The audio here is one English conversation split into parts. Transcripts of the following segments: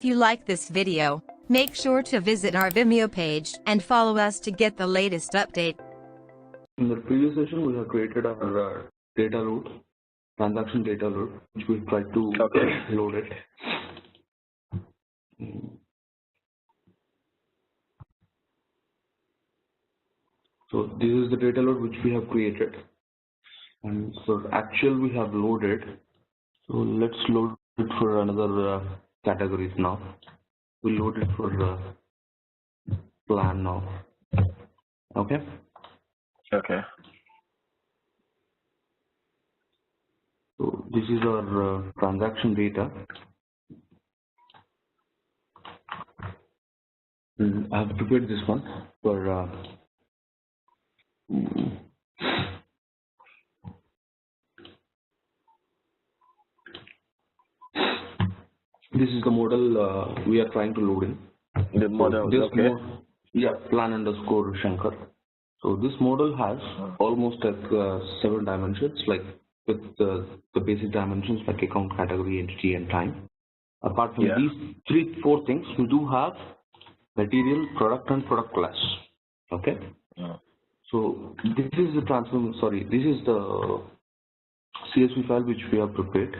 If you like this video, make sure to visit our Vimeo page and follow us to get the latest update. In the previous session, we have created our data load, transaction data load, which we tried to load it. So this is the data load which we have created, and so actual we have loaded. So let's load it for another categories now. We load it for plan now. Okay. Okay. So this is our transaction data. And I have prepared this one for this is the model we are trying to load in. The model, so okay. Plan underscore Shankar. So this model has almost like 7 dimensions, like with the basic dimensions like account, category, entity, and time. Apart from these 4 things, we do have material, product, and product class. Okay. So this is the this is the CSV file which we have prepared.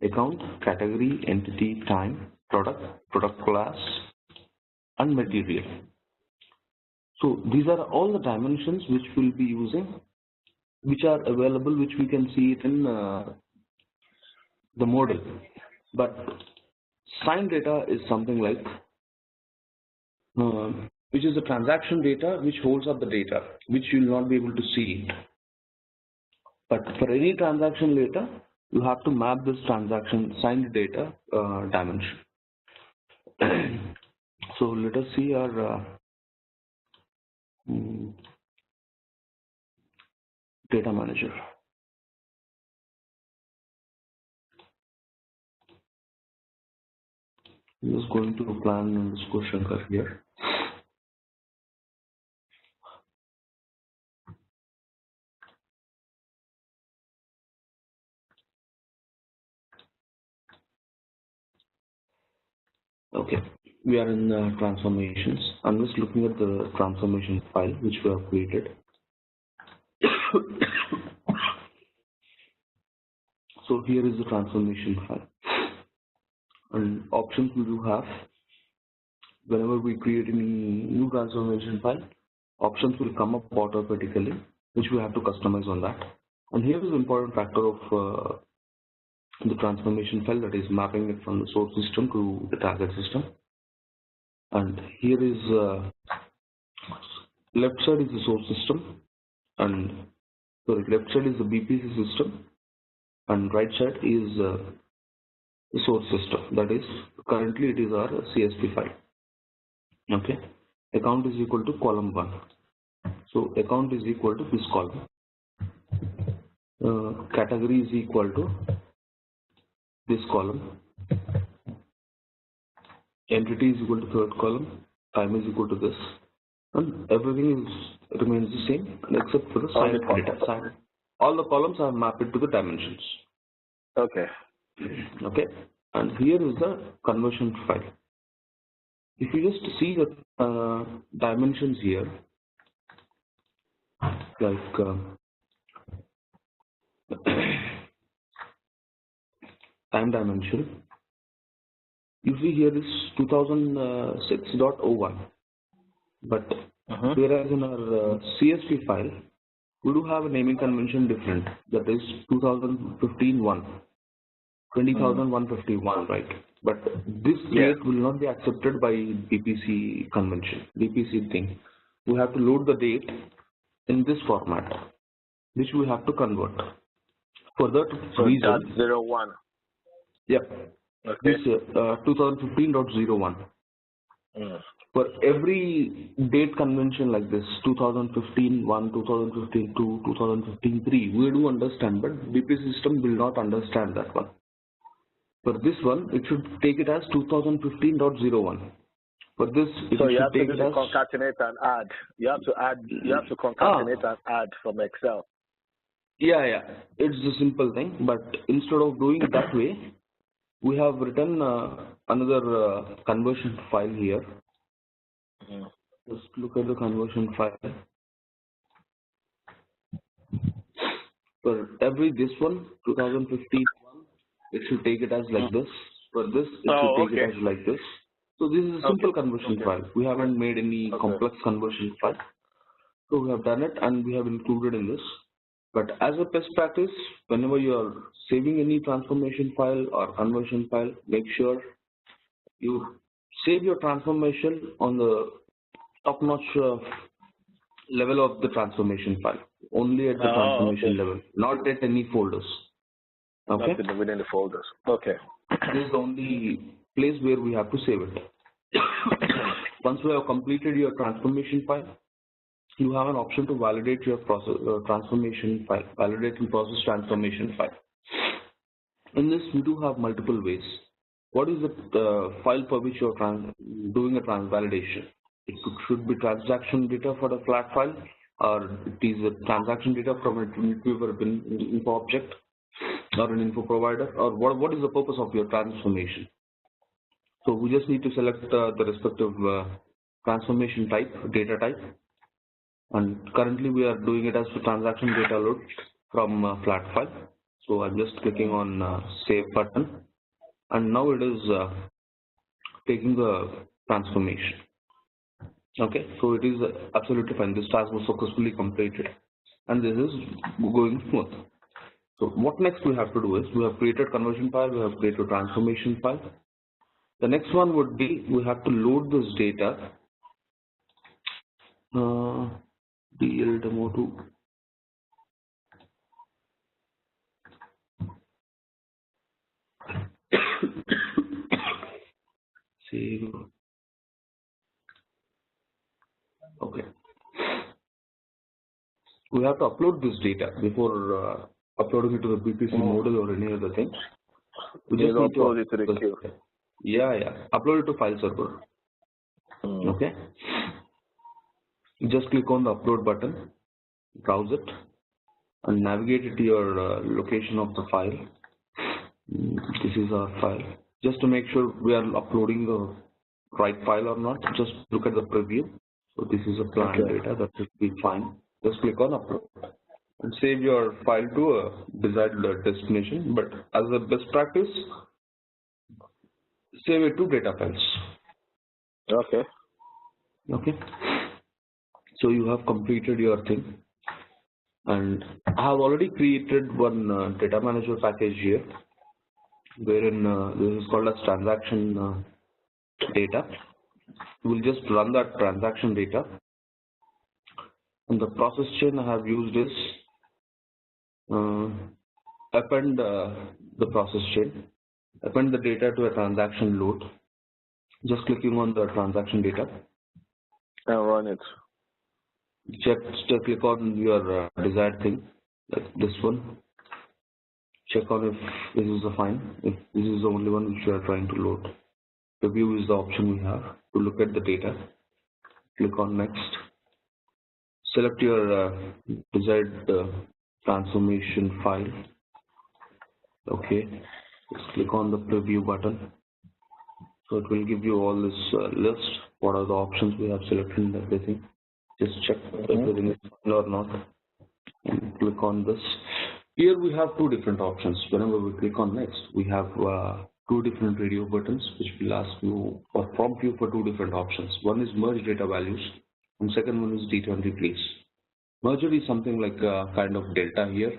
Account, category, entity, time, product, product class, and material. So these are all the dimensions which we'll be using, which are available, which we can see it in the model. But signed data is something like which is the transaction data which holds up the data, which you will not be able to see it. But for any transaction data, you have to map this transaction signed data dimension. So let us see our data manager. I'm just going to plan underscore Shankar here. Okay, we are in transformations. I'm just looking at the transformation file which we have created. So here is the transformation file. And options we do have, whenever we create any new transformation file, options will come up automatically, which we have to customize on that. And here is the important factor of the transformation file, that is mapping it from the source system to the target system. And here is left side is the source system, and sorry, left side is the BPC system, and right side is the source system. That is currently it is our CSV file. Okay, account is equal to column 1. So account is equal to this column. Category is equal to this column. Entity is equal to third column. Time is equal to this, and everything remains the same except for the signed data. All the columns are mapped to the dimensions. Okay. Okay, and here is the conversion file. If you just see the dimensions here, like time dimension, you see here is 2006.01, but whereas in our CSV file, we do have a naming convention different, that is 2015-1, 20,151, right? But this date will not be accepted by BPC convention, BPC thing. We have to load the date in this format, which we have to convert. For that reason, that's 01. Yep. Okay. This 2015.01. For every date convention like this, 2015-1, 2015-2, 2015-3, we do understand, but BPC system will not understand that one. For this one, it should take it as 2015.01. For this, so you have to concatenate and add. You have to add. You have to concatenate and add from Excel. Yeah, it's a simple thing. But instead of doing it that way, we have written another conversion file here. Just look at the conversion file. For every this one, 2015 one, it should take it as like this. For this, it should take it as like this. So this is a simple conversion file. We haven't made any complex conversion file. So we have done it and we have included in this. But as a best practice, whenever you are saving any transformation file or conversion file, make sure you save your transformation on the top-notch level of the transformation file. Only at the transformation level, not at any folders. Okay. Not within the folders. Okay. This is the only place where we have to save it. Once we have completed your transformation file, you have an option to validate your process transformation file, validate and process transformation file. In this, we do have multiple ways. What is the file for which you are doing a validation? It should be transaction data for the flat file, or it is a transaction data from an info object or an info provider, or what is the purpose of your transformation? So we just need to select the respective transformation type, data type, and currently we are doing it as a transaction data load from flat file. So I'm just clicking on save button, and now it is taking the transformation. Okay, so it is absolutely fine. This task was successfully completed, and this is going smooth. So what next we have to do is, we have created conversion file, we have created transformation file. The next one would be, we have to load this data. DL demo 2. Save. Okay. We have to upload this data before uploading it to the BPC model or any other thing. We just need to upload it to the queue. Yeah. Upload it to file server. Okay. Just click on the upload button, browse it, and navigate it to your location of the file. This is our file. Just to make sure we are uploading the right file or not, just look at the preview. So this is a planned data, that should be fine. Just click on upload and save your file to a desired destination. But as a best practice, save it to data files. Okay. So you have completed your thing, and I have already created one data manager package here, wherein this is called as transaction data. We'll just run that transaction data, and the process chain I have used is append the process chain, append the data to a transaction load. Just clicking on the transaction data and run it. Just click on your desired thing, like this one. Check on if this is the fine, if this is the only one which you are trying to load. Review is the option we have to look at the data. Click on next. Select your desired transformation file. Okay. Just click on the preview button. So it will give you all this list. What are the options we have selected and everything. Just check if everything is fine or not. And click on this. Here we have two different options. Whenever we click on next, we have two different radio buttons which will ask you or prompt you for two different options. One is merge data values, and second one is data and replace. Merger is something like a kind of delta here,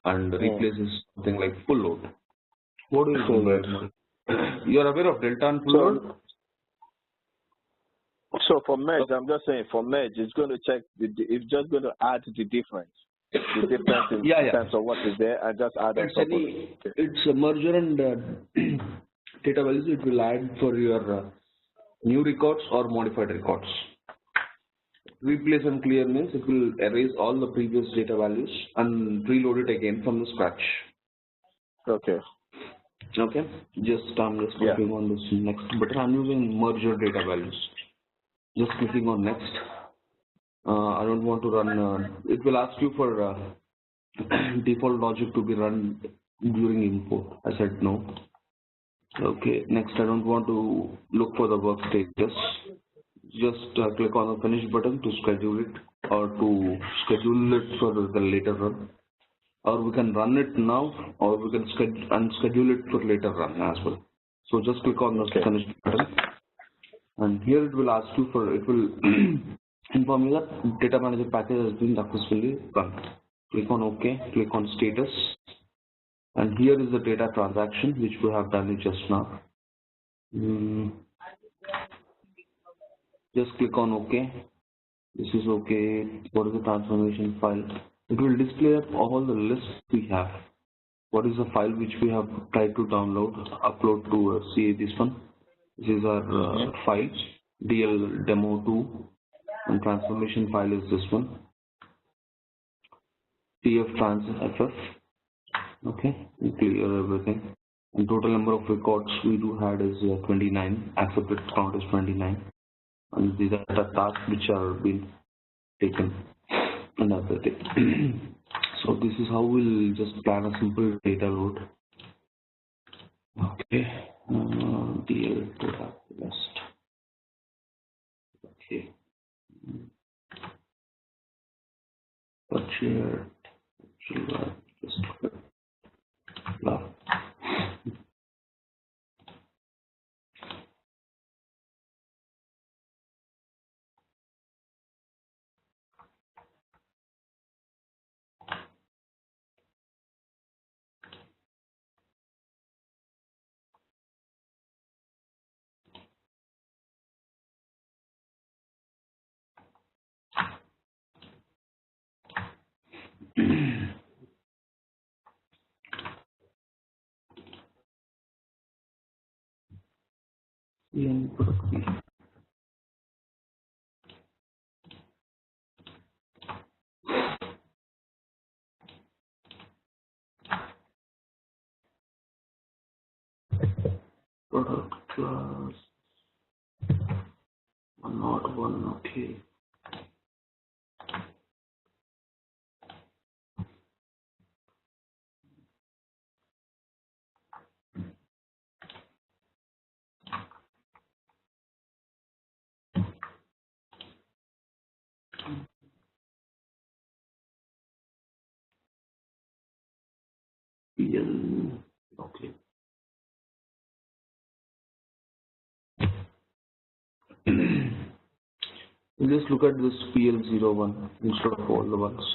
and replace is something like full load. What do you full load? You are aware of delta and full load? So for merge, I'm just saying for merge, it's going to check. It's just going to add the difference. The difference in terms of what is there, and just add on top of it. It's a merger and data values. It will add for your new records or modified records. Replace and clear means it will erase all the previous data values and reload it again from the scratch. Okay. Okay. I'm just clicking on this next button. I'm using merger data values. Just clicking on next. I don't want to run. It will ask you for default logic to be run during import. I said no. Okay, next I don't want to look for the work status. Just click on the finish button to schedule it or to schedule it for the later run. Or we can run it now, or we can schedule it for later run as well. So just click on the finish button, and here it will ask you for, it will inform you that data manager package has been successfully run. Click on OK, click on status, and here is the data transaction which we have done it just now. Just click on OK. This is OK. What is the transformation file? It will display all the lists we have. What is the file which we have tried to download, upload to see this one? This is our file, DL demo 2, and transformation file is this one, TF trans FF. Okay, we clear everything. And total number of records we do had is 29. Accepted count is 29. And these are the tasks which are being taken and everything. So this is how we'll just plan a simple data load. Okay, DL data list. Okay, budget, just love. Product class 101. Okay. Okay. Just look at this PL01 instead of all the ones.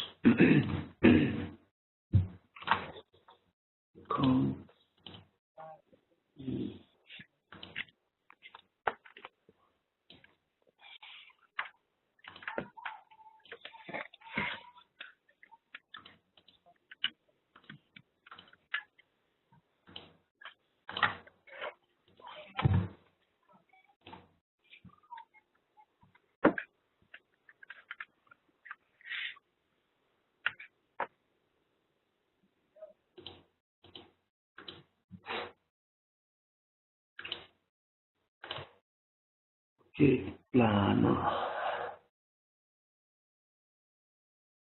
Okay, plan.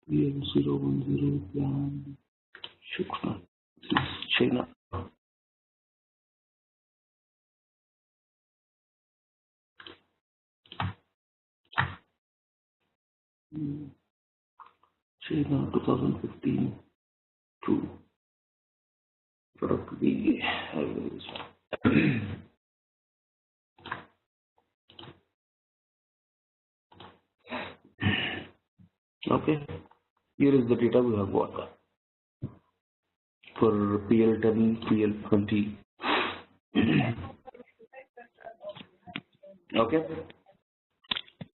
PL010 plan. Shukran. This is China. China 2015 to product B. Okay, here is the data we have got for PL10, PL20. Okay,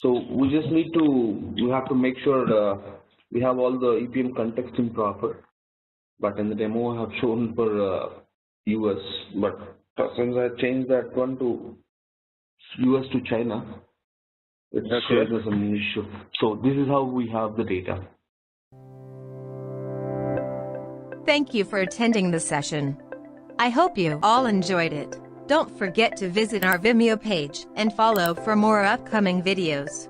so we just need to, we have to make sure we have all the EPM context in proper, but in the demo I have shown for US, but since I changed that one to US to China, it creates some issue. So this is how we have the data. Thank you for attending the session. I hope you all enjoyed it. Don't forget to visit our Vimeo page and follow for more upcoming videos.